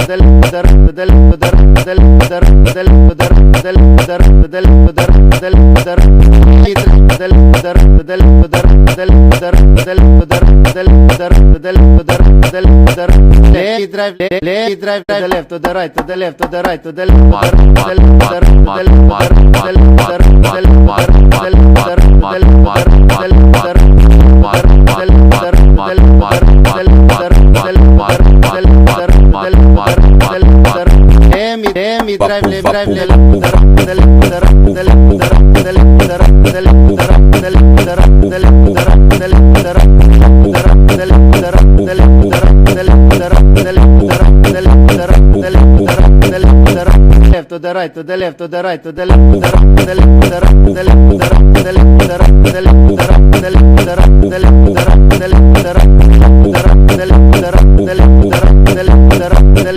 drive to the left, to the right, to the left, to the right, to the left, to the right, to the left, to the right, to the left, to the right, to the left, to the right, to the left, to the right, to the left, to the right, to the left, to the right, to the left, to the right, to the left, to the right, to the left, to the right, to the left, to the right, to the left, to the right, to the left, to the right, to the left, to the right, to the left, to the right, to the left, to the right, to the left.